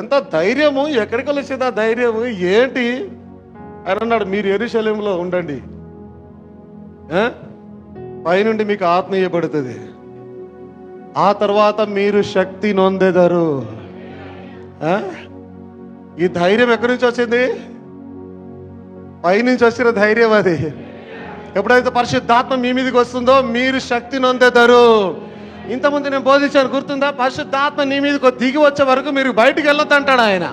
ఎంత ధైర్యము, ఎక్కడికి వచ్చింది ఆ ధైర్యము ఏంటి? ఆయన అన్నాడు, మీరు యెరూషలేములో ఉండండి, పైనుండి మీకు ఆత్మ ఇవ్వబడుతుంది, ఆ తర్వాత మీరు శక్తి నొందెదరు. ఈ ధైర్యం ఎక్కడి నుంచి వచ్చింది? పైనుంచి వచ్చిన ధైర్యం అది. ఎప్పుడైతే పరిశుద్ధాత్మ మీ మీదకి వస్తుందో మీరు శక్తి నొందెదరు. ఇంతకుముందు నేను బోధించాను, గుర్తుందా? పరిశుద్ధాత్మ నీ మీదకి దిగి వచ్చే వరకు మీరు బయటికి వెళ్ళొద్దు అంటాడు ఆయన.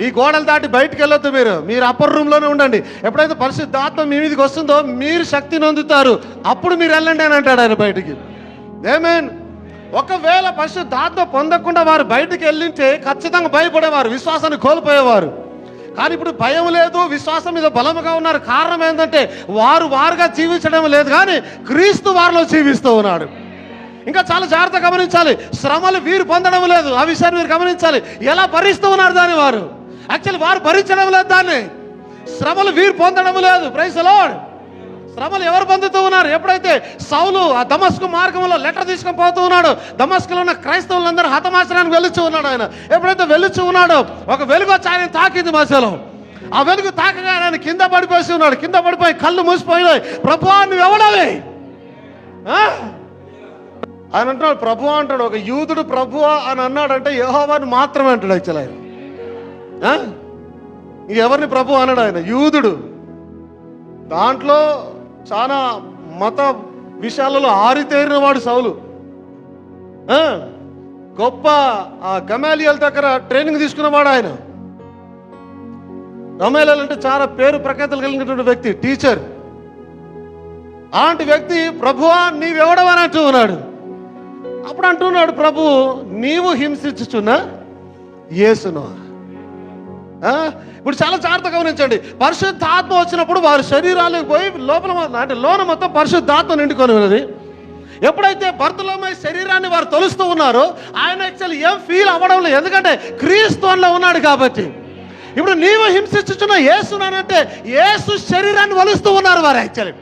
ఈ గోడలు దాటి బయటికి వెళ్ళొద్దు, మీరు అప్పర్ రూమ్లోనే ఉండండి. ఎప్పుడైతే పరిశుద్ధాత్మ మీ మీదకి వస్తుందో మీరు శక్తి నొందుతారు, అప్పుడు మీరు వెళ్ళండి అని అంటాడు ఆయన బయటికి. ఆమేన్. ఒకవేళ పరిశుద్ధాత్మ పొందకుండా వారు బయటికి వెళ్ళింటే ఖచ్చితంగా భయపడేవారు, విశ్వాసాన్ని కోల్పోయేవారు. కానీ ఇప్పుడు భయం లేదు, విశ్వాసం మీద బలముగా ఉన్నారు. కారణం ఏంటంటే వారుగా జీవించడం లేదు, కానీ క్రీస్తు వారిలో జీవిస్తూ ఉన్నాడు. ఇంకా చాలా జాగ్రత్తగా గమనించాలి. శ్రమలు వీరు పొందడం లేదు, ఆ విషయాన్ని మీరు గమనించాలి. ఎలా భరిస్తూ ఉన్నారు దాన్ని వారు? యాక్చువల్లీ వారు భరించడం లేదు దాన్ని. శ్రమలు వీరు పొందడం లేదు. Praise the Lord. శ్రమలు ఎవరు పొందుతూ ఉన్నారు? ఎప్పుడైతే సౌలు ఆ దమస్కు మార్గంలో లెటర్ తీసుకొని పోతూ ఉన్నాడు, దమస్కులో ఉన్న క్రైస్తవులందరూ హతమార్చడానికి వెళ్ళుచూ ఉన్నాడు ఆయన. ఎప్పుడైతే వెళ్ళుచూ ఉన్నాడో ఒక వెలుగు వచ్చి ఆయన తాకింది మధ్యలో. ఆ వెలుగు తాకగా ఆయన కింద పడిపోయి ఉన్నాడు. కింద పడిపోయి కళ్ళు మూసిపోయినాయి. ప్రభువా నువ్వు ఎవడవే? ఆయన అంటున్నాడు ప్రభువా అంటాడు. ఒక యూదుడు ప్రభువా అని అన్నాడంటే యెహోవాని మాత్రమే అంటాడు. యాక్చువల్ ఆయన ఎవరిని ప్రభు అన్నాడు? ఆయన యూదుడు. దాంట్లో చాలా మత విషయాలలో ఆరితేరిన వాడు సౌలు. గొప్ప గమాలియల్ దగ్గర ట్రైనింగ్ తీసుకున్నవాడు ఆయన. గమాలియల్ అంటే చాలా పేరు ప్రఖ్యాతులు కలిగినటువంటి వ్యక్తి, టీచర్. అలాంటి వ్యక్తి ప్రభువా నీవెవడవని అంటూ ఉన్నాడు. అప్పుడు అంటున్నాడు ప్రభు, నీవు హింసించుచున్న యేసును. ఇప్పుడు చాలా జాగ్రత్తగా గమనించండి. పరిశుద్ధాత్మ వచ్చినప్పుడు వారి శరీరాలకు పోయి లోపల అంటే లోన మొత్తం పరిశుద్ధాత్మ నిండుకొని ఉన్నది. ఎప్పుడైతే బర్తలోమై శరీరాన్ని వారు తొలుస్తూ ఉన్నారో ఆయన యాక్చువల్లీ ఏం ఫీల్ అవ్వడం లేదు, ఎందుకంటే క్రీస్తులో ఉన్నాడు కాబట్టి. ఇప్పుడు నీవు హింసించుచున్న యేసునంటే యేసు శరీరాన్ని వలుస్తూ ఉన్నారు వారు. యాక్చువల్లీ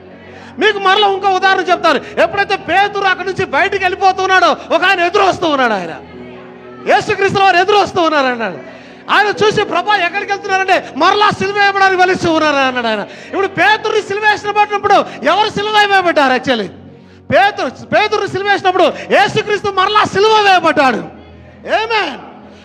మీకు మరలా ఇంకో ఉదాహరణ చెప్తారు. ఎప్పుడైతే పేతురు అక్కడి నుంచి బయటికి వెళ్ళిపోతున్నాడో ఒక ఆయన ఎదురు వస్తూ ఉన్నాడు. ఆయన యేసుక్రీస్తు వారు ఎదురు వస్తూ ఉన్నారు అన్నాడు. ఆయన చూసి ప్రభా ఎక్కడికి వెళ్తున్నారంటే మరలా సిలువ వేయబడానికి వెలుస్తూ ఉన్నారు అన్నాడు ఆయన. ఇప్పుడు పేతురుని సిలువ వేసినప్పుడు ఎవరు సిలువ వేయబడ్డారు? యాక్చువల్లీ పేతురుని సిలువ వేసినప్పుడు యేసుక్రీస్తు మరలా సిలువ వేయబడ్డాడు. ఆమేన్.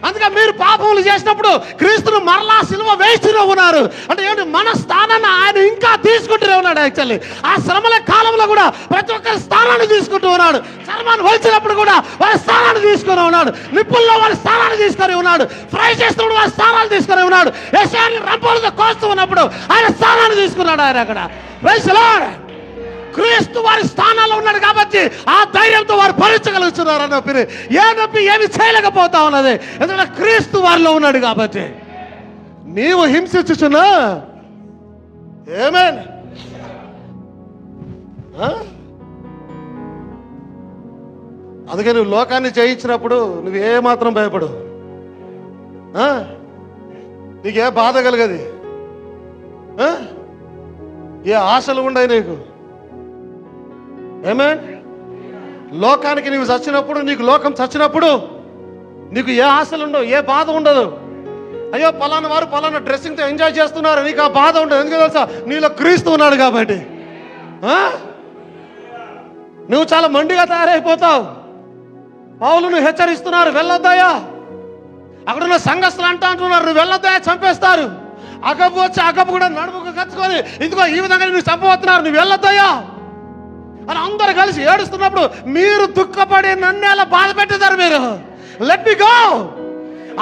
అందుకే మీరు పాపములు చేసినప్పుడు క్రీస్తును మరలా సిలువ వేస్తూనే ఉన్నారు. అంటే ఏంటి? మన స్థానాన్ని ఆయన ఇంకా తీసుకుంటూనే ఉన్నాడు. యాక్చువల్లీ ఆ శ్రమల కాలంలో కూడా ప్రతి ఒక్కరి స్థానాన్ని తీసుకుంటూ ఉన్నాడు. చర్మాన్ని వలిచినప్పుడు కూడా వారి స్థానాన్ని తీసుకుని ఉన్నాడు. నిప్పుల్లో వారి స్థానాన్ని తీసుకొని ఉన్నాడు. ఫ్రై చేసినప్పుడు వారి స్థానాన్ని తీసుకొని ఉన్నాడు. యెషయాని రంపాలతో కోస్తూ ఉన్నప్పుడు ఆయన స్థానాన్ని తీసుకున్నాడు. ఆయన అక్కడ ప్రైజ్ ది లార్డ్. క్రీస్తు వారి స్థానాల్లో ఉన్నాడు కాబట్టి ఆ ధైర్యంతో వారు భరించగలుగుతున్నారు. నొప్పిని ఏ నొప్పి ఏమి చేయలేకపోతా ఉన్నది, ఎందుకంటే క్రీస్తు వారిలో ఉన్నాడు కాబట్టి. నీవు హింసించుచున్నా ఆమేన్. అందుకే నువ్వు లోకాన్ని జయించినప్పుడు నువ్వు ఏమాత్రం భయపడు, నీకే బాధ కలగది, ఏ ఆశలు ఉండవు నీకు. ఆమేన్. లోకానికి నీవు చచ్చినప్పుడు, నీకు లోకం చచ్చినప్పుడు నీకు ఏ ఆశలు ఉండవు, ఏ బాధ ఉండదు. అయ్యో పలానా వారు పలానా డ్రెస్సింగ్తో ఎంజాయ్ చేస్తున్నారు, నీకు ఆ బాధ ఉండదు. ఎందుకు తెలుసా? నీలో క్రీస్తు ఉన్నాడు కాబట్టి. నువ్వు చాలా మండిగా తయారైపోతావు. పౌలును హెచ్చరిస్తున్నారు, వెళ్ళొద్దాయా. అక్కడున్న సంఘస్థులు అంటున్నారు, నువ్వు వెళ్ళొద్దాయా, చంపేస్తారు. అగపు వచ్చి అగపు కూడా నడుముకు కచ్చుకొని ఇదిగో ఈ విధంగా నువ్వు చంపబోతున్నారు, నువ్వు వెళ్ళొద్దాయా అని అందరు కలిసి ఏడుస్తున్నప్పుడు మీరు దుఃఖపడి నన్ను ఎలా బాధ పెట్టేశారు మీరు. Let me go,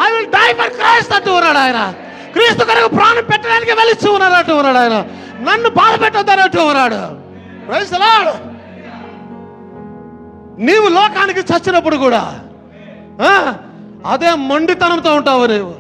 I will die for Christ అంటూ ఉన్నాడు ఆయన. క్రీస్తు కొరకు ప్రాణం పెట్టడానికి వెళ్ళిస్తూ ఉన్నాడు అంటూ ఉన్నాడు ఆయన. నన్ను బాధ పెట్టొద్దని అంటూ ఉన్నాడు. Praise the Lord. నీవు లోకానికి చచ్చినప్పుడు కూడా అదే మొండితనంతో ఉంటావు నీవు.